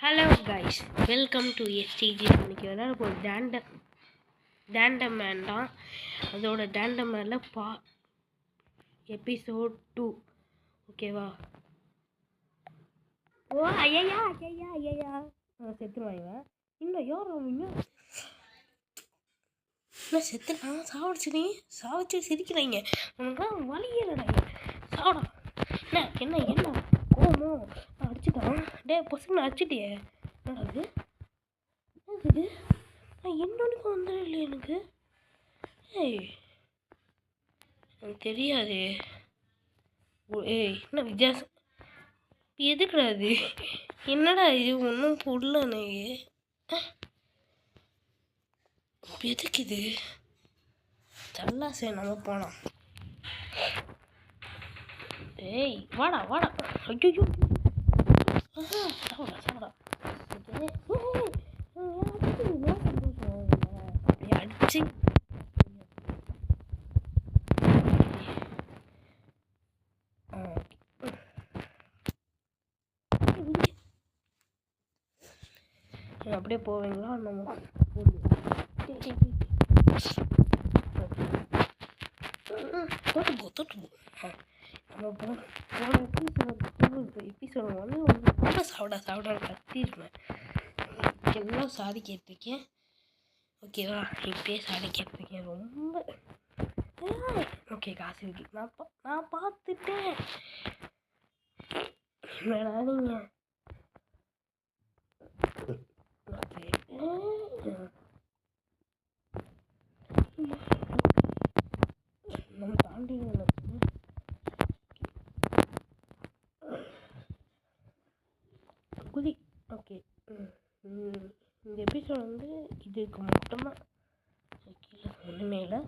Hello guys, welcome to SDG. இன்னைக்கு விளையாட போகிற டேண்டம் மேன் தான். அதோட டேண்டம் மேனில் எபிசோட் 2. ஓகேவா? ஓ ஐயா ஐயா ஐயா செத்துருவாங்க. இன்னும் யாரும் இன்னும் செத்துனா சாவடிச்சு சிரிக்கிறாங்க. உனக்கு வலியலடா. சாவடா. என்ன கோமோ அடிச்சுட்டான். டே பசங்க அடிச்சுட்டியே. என்னது நான் என்னொன்னுக்கு வந்துடும் இல்லை எனக்கு. எனக்கு தெரியாது. என்ன வித்தியாசம் எதுக்குடாது? என்னடா இது ஒன்றும் புரியல எதுக்கு இது? நல்லா சரி நம்ம போனோம். ஏய் வாடா ஐயோ சாப்பிடா அடிச்சு அப்படியே போவீங்களா? நம்ம தொட்டு நம்ம எபிசோட் ஒன்று சாப்பிட கத்திருப்பேன். எல்லாம் சாதிக்கிட்டுருக்கேன். ஓகேவா? இப்பயே சாதிக்கிட்டுருக்கேன். ரொம்ப ஓகே. காசு இருக்கு. நான் பார்த்துட்டேன். என்னடா நீங்க நம்ம தாண்டி குதி. ஓகே, இந்த எபிசோட் வந்து இதுக்கு மொத்தமாக கீழே ஒன்றுமே இல்லை.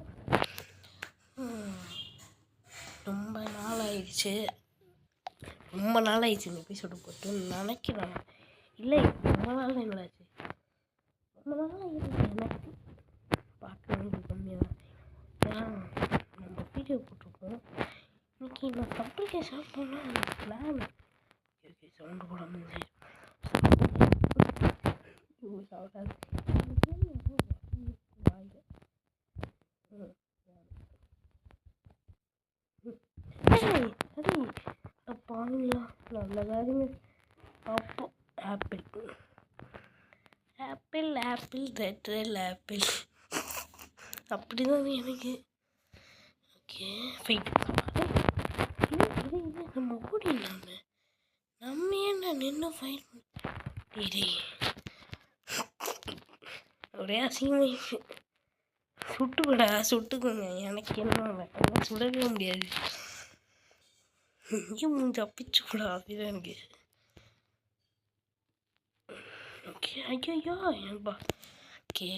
ரொம்ப நாள் ஆயிடுச்சு இந்த எபிசோடு போட்டு நினைக்கிறேன். இல்லை ரொம்ப நாள் என்னாச்சு, ரொம்ப நாள் எனக்கு பார்க்க வேண்டியது கம்மியாக தான். நம்ம வீடியோ போட்டிருக்கோம். இன்னைக்கு நான் அப்ளிகேஷன் போனால் எனக்கு பிளான் சவுண்டு போடாமல் பாருங்களா நல்லதாருங்க. அப்போ ஆப்பிள் ரெட் ஆப்பிள் அப்படிதான் எனக்கு. ஓகே ஃபைட் நம்ம ஓடிடலாமே. நம்ம ஏன்னா நின்று ஃபைட் ஒரே அசிங்கமாக சுட்டுக்கோங்க. எனக்கு என்ன சுடவே முடியாது. இங்கேயும் மூஞ்சி அப்பிச்சு கூட அப்படிதான் எனக்கு. ஓகே ஐயோ ஏன்பா. ஓகே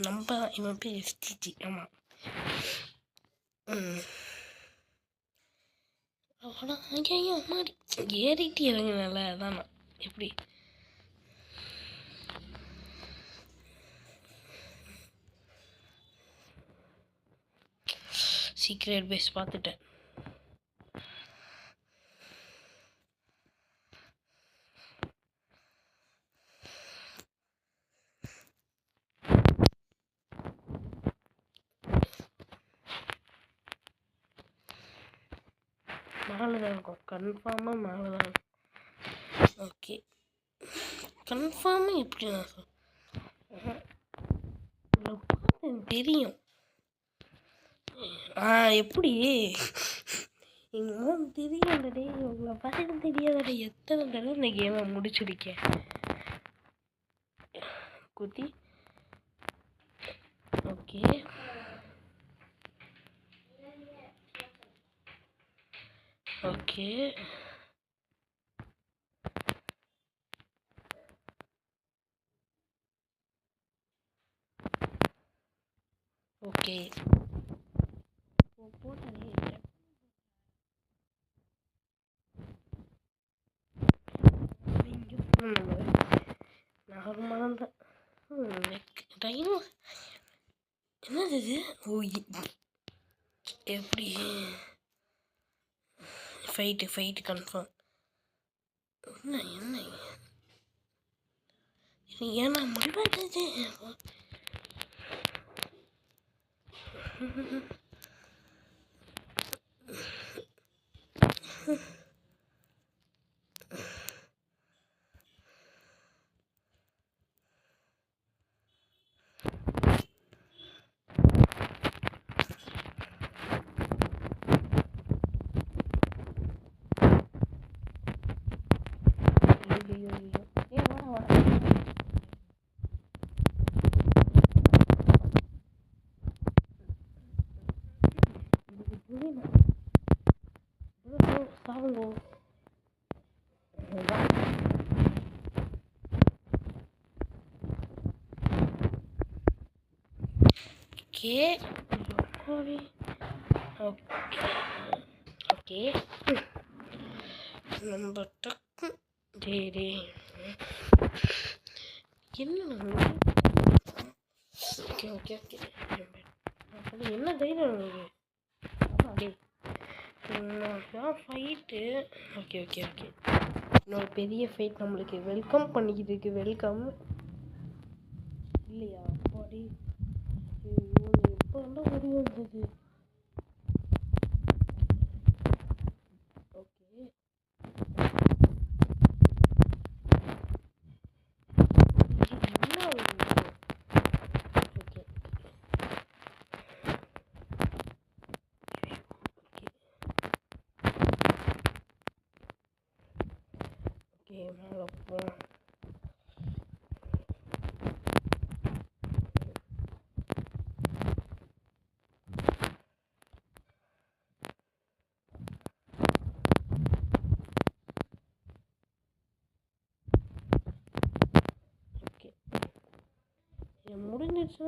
நம்ம இவன் பேர் எஸ்டிஜி. ஆமாம். அவ்வளோ ஐயோ அம்மாடி ஏறிட்டு இறங்கினால அதான் எப்படி சீக்ரெட் பேஸ் பார்த்துட்டேன். மேலே தான் இருக்கும், கன்ஃபார்மாக மேலே தான் இருக்கும். ஓகே கன்ஃபார்மாக எப்படி நான் பார்த்தேன் தெரியும். எப்படி எங்கள் தெரியாதடே, உங்களை பார்த்து தெரியாதடே. எத்தனை தடவை இந்த கேமை முடிச்சிருக்கேன். குத்தி ஓகே ஓகே ஓகே போட்டாலே நார்மலாக தான். டைனோ என்னது இது? ஓ எப்படி ஃபைட்டு கன்ஃபார்ம். என்ன ஏன்னா முடிவாச்சு. சாவுங்கோ. ஓகே ஓகே நம்ம டக்கு டே என்ன ஓகே ஓகே ஓகே என்ன தைரியம் உங்களுக்கு? அப்படியே ஃபைட்டு. ஓகே ஓகே ஓகே இன்னொரு பெரிய ஃபைட் நம்மளுக்கு வெல்கம் பண்ணிக்கிட்டு இருக்கு. வெல்கம் இல்லையா? பாடி எப்போ இருந்தால் ஓடி வந்தது. ஓகே என்ன ஓகே ஓகே மேலே போகலாம். ஓகே முடிஞ்சிடுச்சு.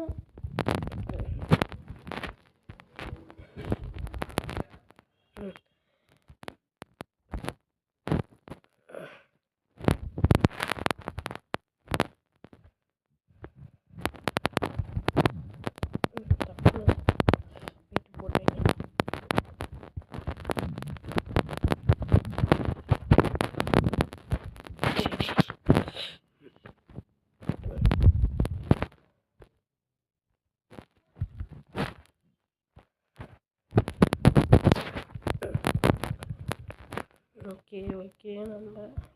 ஓகே ஓகே நம்ம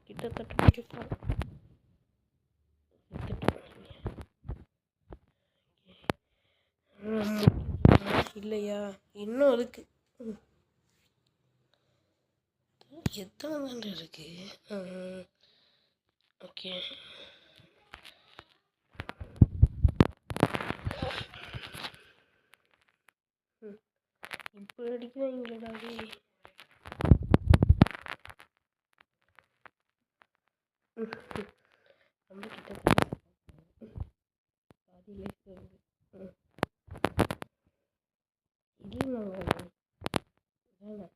கிட்டத்தட்ட முடிப்போம். இல்லையா? இன்னும் இருக்கு. எத்தனை தாண்டா இருக்கு? ஓகே இப்போ அடிக்கிறீங்களா? நம்ம கிட்ட பாதி லைஃப் வருது. இல்லை வேணாம்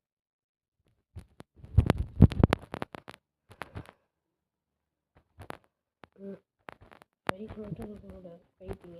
ஃபைட் மட்டும் இருக்கக்கூடாது. ஃபைட்டு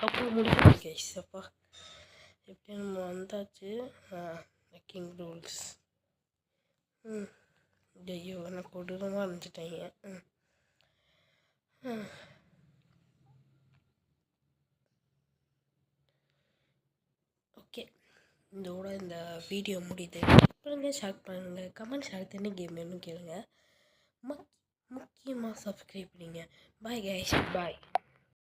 அப்போ முடிக்கணும் கைஸ். அப்பா எப்படி நம்ம வந்தாச்சு. King rules. ஐயோ என்ன கொடூரமாக இருந்துட்டாங்க. ஓகே இதோட இந்த வீடியோ முடியுது. பண்ணுங்கள், ஷேர் பண்ணுங்கள், கமெண்ட்ஸ் அடுத்து என்ன கேம் வேணும்னு கேளுங்க. முக்கியமாக சப்ஸ்கிரைப் பண்ணிங்க. பாய் கைஸ், பாய்.